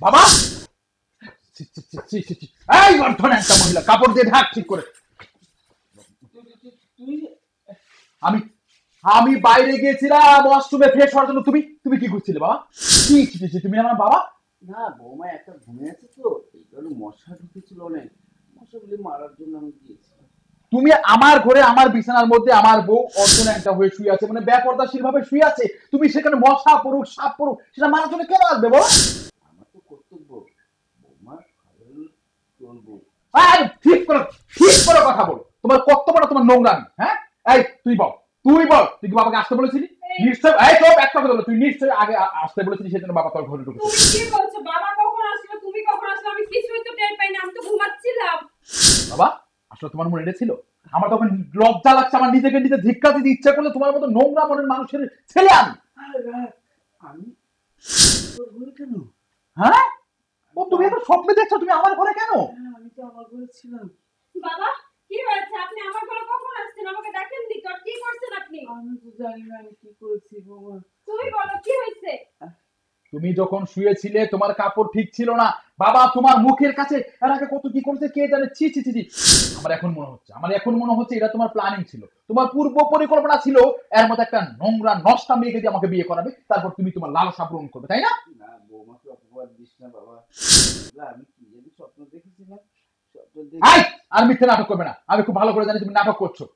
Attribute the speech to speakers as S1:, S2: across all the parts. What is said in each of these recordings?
S1: বাবা, ছি, ছি, ছি, ছি, ছি, ছি। এই গর্ধন একটা মহিলা, কাপড় দিয়ে ঢাক ঠিক করে।
S2: তুই
S1: আমি আমি বাইরে গিয়েছিলাম ওয়াশরুমে ফ্রেশ হওয়ার জন্য। তুমি তুমি কি করছিলে বাবা? কি ছি, ছি, ছি, তুমি আমার বাবা?
S2: না, বৌমা একটা ঘুমিয়ে আছে তো, এই কারণে মশা ঢুকেছিল অনেক। মশাগুলি মারার জন্য আমি গিয়েছিলাম।
S1: তুমি আমার ঘরে আমার বিছানার মধ্যে আমার বউ অর্ধন্যাংটা হয়ে শুয়ে আছে, মানে বেপরদাশীল ভাবে শুয়ে আছে। তুমি সেখানে মশা পড়ুক সাপ পড়ুক সেটা মারার জন্য কেন আসবে বলো?
S2: আমার তো কর্তব্য বৌমা, ভালো চলবো।
S1: ঠিক করে কথা বলো। তোমার কর্তব্য না তোমার নোংরামি, হ্যাঁ? এই তুই বল তুই কি বাবাকে আসতে বলেছিলি?
S3: এই,
S1: নিশ্চয়, এই তো একটা কথা বলো, তুই নিশ্চয়ই আগে আসতে বলেছিলি, সেজন্য বাবা তোর ঘরে ঢুকেছে।
S3: তুমি কি বলছো? বাবা কখন আসলো, তুমি কখন আসলো? আমি কিছুই তো টের পাইনি, আমি তো ঘুমাচ্ছিলাম।
S1: বাবা, আসলে তোমার মনে এনেছিল? আমার তখন লজ্জা লাগছে, আমার নিজেকে নিজে ধিক্কার দিতে ইচ্ছা করলে, তোমার মতো নোংরা মনের মানুষের ছেলে আমি।
S2: আমি তোর ঘরে কেন?
S1: হ্যাঁ, ও তুমি এত স্বপ্নে দেখছো, তুমি আমার ঘরে কেন?
S2: হ্যাঁ, আমি তো আমার ঘরে ছিলাম।
S3: বাবা, কি হয়েছে? আপনি আমার ঘরে কখন আসছেন? আমাকে দেখেননি তো, আর কি করছেন আপনি?
S2: আমি তো জানি না আমি কি করেছি বৌমা।
S3: তুমি বলো কি হয়েছে?
S1: তুমি যখন শুয়েছিলে তোমার কাপড় ঠিক ছিল না, বাবা তোমার মুখের কাছে এর আগে কত কি করতে কে জানে। ছি ছি ছি ছি। আমার এখন মনে হচ্ছে এটা তোমার প্ল্যানিং ছিল, তোমার পূর্ব পরিকল্পনা ছিল এর মধ্যে একটা নোংরা নষ্টা মেয়েকে দিয়ে আমাকে বিয়ে করাবে, তারপর তুমি তোমার লালসা পূরণ করবে, তাই না?
S2: না, বৌমাকে অপবাদ দিস না বাবা। না, আমি কি জানি স্বপ্ন দেখেছিলাম। স্বপ্ন দেখে
S1: এই, আর মিথ্যে নাটক করবে না, আমি খুব ভালো করে জানি তুমি নাটক করছো।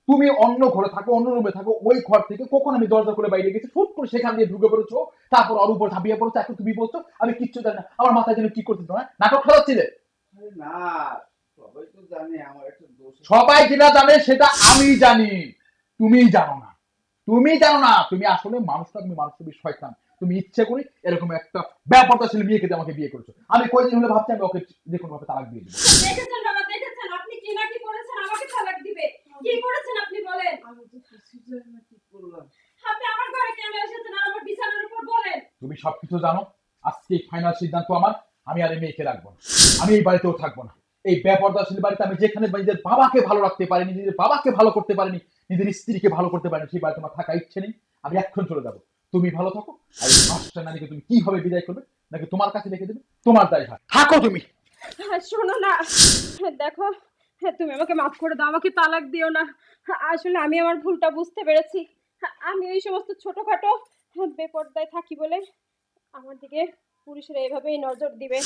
S1: তুমি অন্য ঘরে থাকো, অন্য রুমে থাকো, ওই ঘর থেকে কখন আমি দরজা খুলে বাইরে গেছি, ফুট করে সেখান দিয়ে ঢুকে পড়েছো, তারপর ওর উপর ঝাঁপিয়ে পড়েছো, এখন তুমি বলছো আমি কিচ্ছু জানি না। আমার মাথায় যেন কি করতে না নাটক খেলাচ্ছিলে।
S2: আরে না, সবাই তো জানে আমার একটা দোষ আছে।
S1: সবাই যেটা জানে সেটা আমি জানি, তুমি জানো না। তুমি আসলে মানুষটা, তুমি মানুষ, তুমি শয়তান। তুমি ইচ্ছে করে এরকম একটা ব্যাপারটা মেয়েকে দিয়ে আমাকে বিয়ে করেছো। আমি কয়েকদিন হলে ভাবছি আমি ওকে যে কোনো ভাবে তালাক দিয়ে দেবো।
S3: দেখেছেন বাবা, দেখেছেন আপনি কি না কি করেছেন? আমাকে তালাক দিবে? কি করেছেন আপনি বলেন?
S2: আমি তো কিছু জানি না কি করলাম।
S3: আপনি আমার ঘরে কেন এসেছেন আর আমার বিছানার উপর বলেন?
S1: তুমি সবকিছু জানো। আজকে ফাইনাল সিদ্ধান্ত আমার, আমি আর এই মেয়েকে রাখবো না, আমি এই বাড়িতেও থাকবো না। এই বেপরদাশীল বাড়িতে আমি যেখানে নিজের বাবাকে ভালো রাখতে পারিনি, নিজের বাবাকে ভালো করতে পারিনি, নিজের স্ত্রীকে ভালো করতে পারিনি, সেই বাড়িতে আমার থাকা ইচ্ছে নেই। আমি এখন চলে যাবো। তুমি ভালো থাকো। আর এই মাস্টার নারীকে তুমি কিভাবে বিদায় করবে, নাকি তোমার কাছে রেখে দেবে, তোমার দায় হয়। থাকো তুমি।
S3: শোনো না, দেখো, তুমি আমাকে মাফ করে দাও, আমাকে তালাক দিও না। আসলে আমি আমার ভুলটা বুঝতে পেরেছি। আমি এই সমস্ত ছোটখাটো বেপরদায় থাকি বলে আমার দিকে পুরুষেরা এভাবেই নজর দিবে।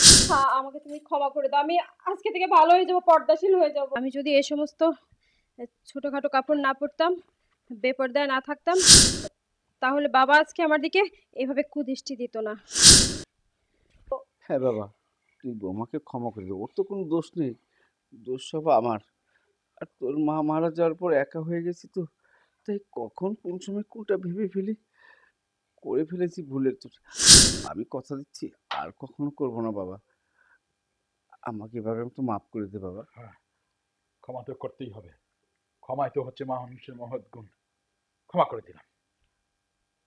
S3: আমাকে তুমি ক্ষমা করে দাও, আমি আজকে থেকে ভালো হয়ে যাবো, পর্দাশীল হয়ে যাবো। আমি যদি এই সমস্ত ছোটখাটো কাপড় না পরতাম, বেপরদায় না থাকতাম, তাহলে বাবা আজকে আমার দিকে এভাবে কুদৃষ্টি দিত না।
S2: হ্যাঁ বাবা, তুই বৌমাকে ক্ষমা করে দে, ওর তো কোনো দোষ নেই। দোষ সব আমার। আর তোর মা মারা যাওয়ার পর একা হয়ে গেছি তো, তাই কখন কোন সময় কোনটা ভেবে ফেলি, করে ফেলেছি ভুলের চোট। আমি কথা দিচ্ছি আর কখনো করবো না বাবা। আমাকে এভাবে একটু মাফ করে দে বাবা।
S1: হ্যাঁ, ক্ষমা তো করতেই হবে। ক্ষমাই তো হচ্ছে মানুষের মহৎ গুণ। ক্ষমা করে দিলাম।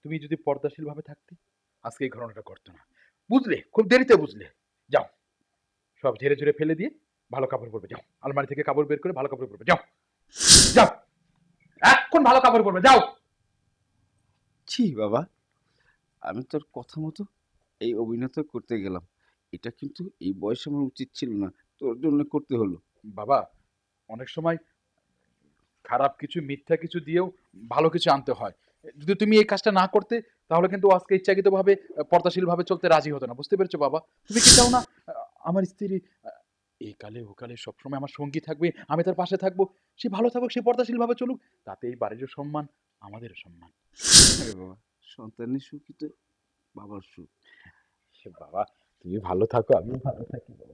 S1: তুমি যদি পর্দাশীল ভাবে থাকতে, আজকে এই ঘটনাটা করতো না। বুঝলে, খুব দেরিতে বুঝলে। যাও, সব ঝেড়ে ঝুড়ে ফেলে দিয়ে ভালো কাপড় পরবে, যাও। আলমারি থেকে কাপড় বের করে ভালো কাপড় পরবে, যাও। যাও, এখন ভালো কাপড় পরবে, যাও।
S2: ছি বাবা, আমি তোর কথা মতো এই অভিনয়টা করতে গেলাম। এটা কিন্তু এই বয়সে আমার উচিত ছিল না, তোর জন্য করতে হলো।
S1: বাবা, অনেক সময় খারাপ কিছু মিথ্যা কিছু দিয়েও ভালো কিছু আনতে হয়। যদি তুমি এই কাজটা না করতে, তাহলে কিন্তু আজকে ইচ্ছাকৃত ভাবে পর্দাশীল ভাবে চলতে রাজি হতো না, বুঝতে পেরেছো বাবা? তুমি কি চাও না আমার স্ত্রী এই কালে ও কালে সবসময় আমার সঙ্গী থাকবে, আমি তার পাশে থাকবো, সে ভালো থাকুক, সে পর্দাশীল ভাবে চলুক, তাতে এই বাড়িরও সম্মান, আমাদেরও সম্মান।
S2: আরে বাবা, সন্তানের সুখই তো বাবার সুখ।
S1: বাবা, তুমি ভালো থাকো, আমিও ভালো থাকি বাবা।